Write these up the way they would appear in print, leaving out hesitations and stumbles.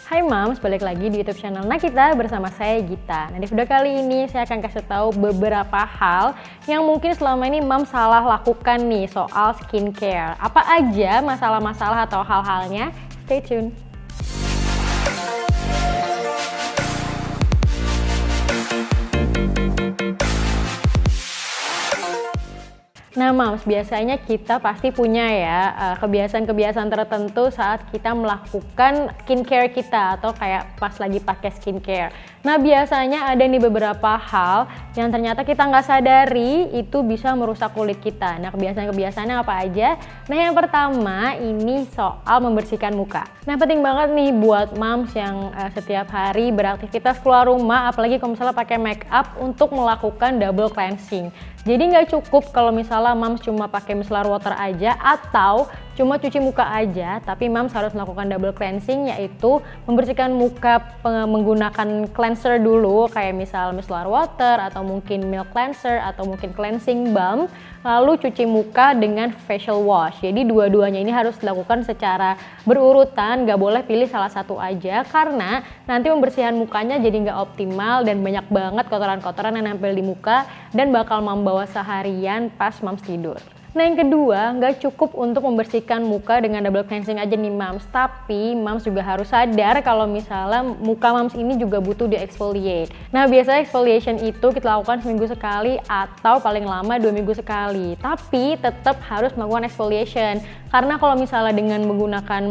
Hai Mams, balik lagi di YouTube channel Nakita bersama saya Gita. Nah, di video kali ini saya akan kasih tahu beberapa hal yang mungkin selama ini Mams salah lakukan nih soal skincare. Apa aja masalah-masalah atau hal-halnya? Stay tune. Nah Mams, biasanya kita pasti punya ya kebiasaan-kebiasaan tertentu saat kita melakukan skincare kita atau kayak pas lagi pakai skincare. Nah biasanya ada nih beberapa hal yang ternyata kita nggak sadari itu bisa merusak kulit kita. Nah kebiasaan-kebiasaannya apa aja? Nah yang pertama ini soal membersihkan muka. Nah penting banget nih buat Mams yang setiap hari beraktivitas keluar rumah, apalagi kalau misalnya pakai make up untuk melakukan double cleansing. Jadi nggak cukup kalau misalnya Mams cuma pakai micellar water aja atau cuma cuci muka aja, tapi Mams harus melakukan double cleansing, yaitu membersihkan muka menggunakan cleanser dulu kayak misal micellar water atau mungkin milk cleanser atau mungkin cleansing balm, lalu cuci muka dengan facial wash. Jadi dua-duanya ini harus dilakukan secara berurutan, nggak boleh pilih salah satu aja karena nanti pembersihan mukanya jadi nggak optimal dan banyak banget kotoran-kotoran yang nempel di muka dan bakal membawa seharian pas Mams tidur. Nah yang kedua, nggak cukup untuk membersihkan muka dengan double cleansing aja nih Mams, tapi Mams juga harus sadar kalau misalnya muka Mams ini juga butuh di exfoliate. Nah biasanya exfoliation itu kita lakukan seminggu sekali atau paling lama 2 minggu sekali, tapi tetap harus melakukan exfoliation karena kalau misalnya dengan menggunakan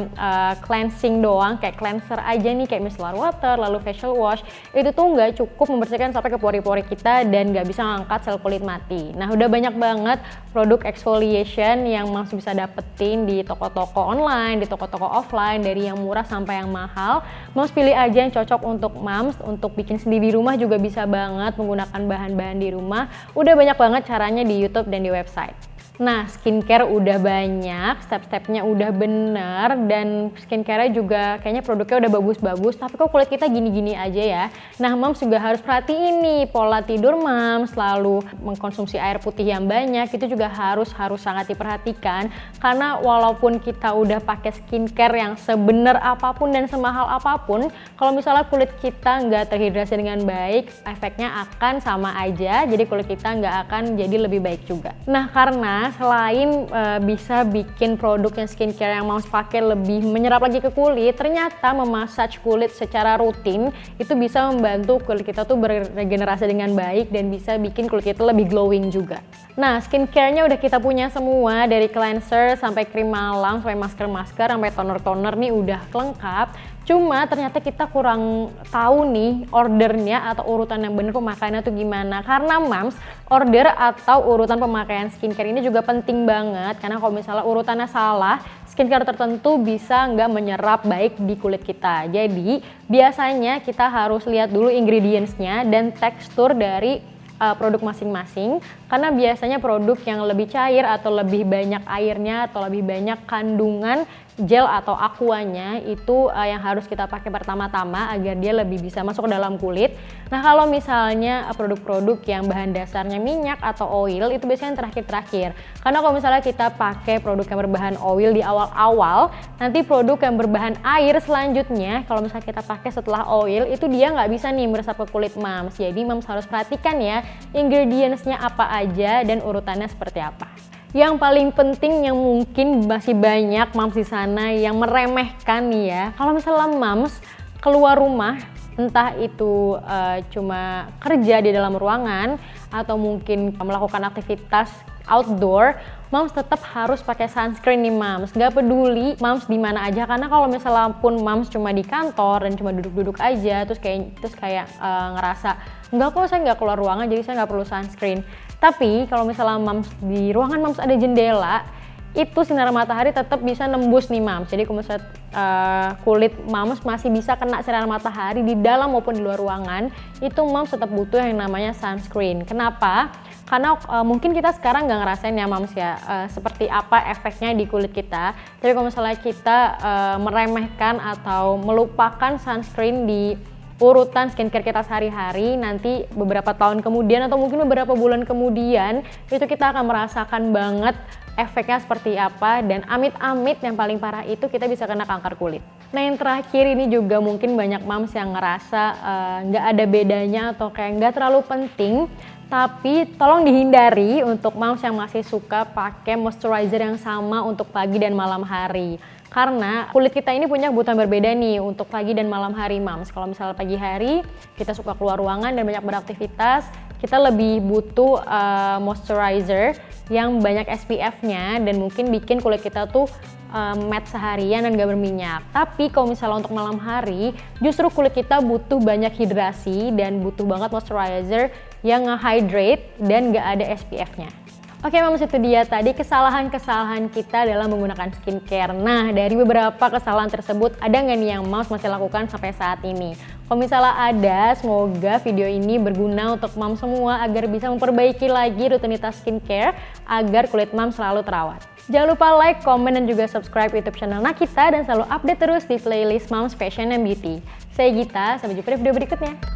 cleansing doang kayak cleanser aja nih kayak micellar water lalu facial wash, itu tuh nggak cukup membersihkan sampai ke pori-pori kita dan nggak bisa ngangkat sel kulit mati. Nah udah banyak banget produk exfoliation yang Mams bisa dapetin di toko-toko online, di toko-toko offline, dari yang murah sampai yang mahal. Mams pilih aja yang cocok untuk Mams, untuk bikin sendiri di rumah juga bisa banget menggunakan bahan-bahan di rumah. Udah banyak banget caranya di YouTube dan di website. Nah skincare udah banyak, step-stepnya udah bener dan skincare juga kayaknya produknya udah bagus-bagus, tapi kok kulit kita gini-gini aja ya. Nah Mams juga harus perhatiin nih pola tidur Mams, lalu mengkonsumsi air putih yang banyak, itu juga harus sangat diperhatikan karena walaupun kita udah pakai skincare yang sebener apapun dan semahal apapun, kalau misalnya kulit kita nggak terhidrasi dengan baik, efeknya akan sama aja, jadi kulit kita nggak akan jadi lebih baik juga. Nah karena selain bisa bikin produk yang skincare yang Mams pakai lebih menyerap lagi ke kulit, ternyata memassage kulit secara rutin itu bisa membantu kulit kita tuh beregenerasi dengan baik dan bisa bikin kulit kita lebih glowing juga. Nah skincare-nya udah kita punya semua, dari cleanser sampai krim malam sampai masker-masker sampai toner-toner nih udah lengkap. Cuma ternyata kita kurang tahu nih ordernya atau urutan yang bener pemakaiannya tuh gimana. Karena Mams, order atau urutan pemakaian skincare ini juga penting banget. Karena kalau misalnya urutannya salah, skincare tertentu bisa nggak menyerap baik di kulit kita. Jadi biasanya kita harus lihat dulu ingredients-nya dan tekstur dari produk masing-masing, karena biasanya produk yang lebih cair atau lebih banyak airnya atau lebih banyak kandungan gel atau aquanya itu yang harus kita pakai pertama-tama agar dia lebih bisa masuk ke dalam kulit. Nah kalau misalnya produk-produk yang bahan dasarnya minyak atau oil itu biasanya terakhir-terakhir, karena kalau misalnya kita pakai produk yang berbahan oil di awal-awal, nanti produk yang berbahan air selanjutnya kalau misalnya kita pakai setelah oil itu dia nggak bisa nih meresap ke kulit Mams. Jadi Mams harus perhatikan ya ingredients-nya apa aja dan urutannya seperti apa. Yang paling penting yang mungkin masih banyak Mams di sana yang meremehkan nih ya, kalau misalnya Mams keluar rumah, entah itu cuma kerja di dalam ruangan atau mungkin melakukan aktivitas outdoor, Mams tetap harus pakai sunscreen nih Mams. Gak peduli Mams di mana aja, karena kalau misalnya pun Mams cuma di kantor dan cuma duduk-duduk aja terus kayak ngerasa enggak kok saya nggak keluar ruangan jadi saya nggak perlu sunscreen. Tapi kalau misalnya Mams di ruangan Mams ada jendela, itu sinar matahari tetap bisa nembus nih Mams. Jadi kalau misalnya kulit Mams masih bisa kena sinar matahari di dalam maupun di luar ruangan, itu Mams tetap butuh yang namanya sunscreen. Kenapa? Karena mungkin kita sekarang nggak ngerasain ya Mams ya seperti apa efeknya di kulit kita. Tapi kalau misalnya kita meremehkan atau melupakan sunscreen di urutan skincare kita sehari-hari, nanti beberapa tahun kemudian atau mungkin beberapa bulan kemudian itu kita akan merasakan banget efeknya seperti apa, dan amit-amit yang paling parah itu kita bisa kena kanker kulit. Nah yang terakhir ini juga mungkin banyak moms yang ngerasa nggak ada bedanya atau kayak nggak terlalu penting, tapi tolong dihindari untuk moms yang masih suka pakai moisturizer yang sama untuk pagi dan malam hari. Karena kulit kita ini punya kebutuhan berbeda nih untuk pagi dan malam hari moms. Kalau misalnya pagi hari kita suka keluar ruangan dan banyak beraktivitas, kita lebih butuh moisturizer yang banyak SPF-nya dan mungkin bikin kulit kita tuh matte seharian dan gak berminyak. Tapi kalau misalnya untuk malam hari, justru kulit kita butuh banyak hidrasi dan butuh banget moisturizer yang nge-hydrate dan gak ada SPF-nya. Oke moms, itu dia tadi kesalahan-kesalahan kita dalam menggunakan skincare. Nah dari beberapa kesalahan tersebut, ada nggak nih yang moms masih lakukan sampai saat ini? Kalau misalnya ada, semoga video ini berguna untuk moms semua agar bisa memperbaiki lagi rutinitas skincare agar kulit moms selalu terawat. Jangan lupa like, comment, dan juga subscribe YouTube channel Nakita dan selalu update terus di playlist Moms Fashion and Beauty. Saya Gita, sampai jumpa di video berikutnya.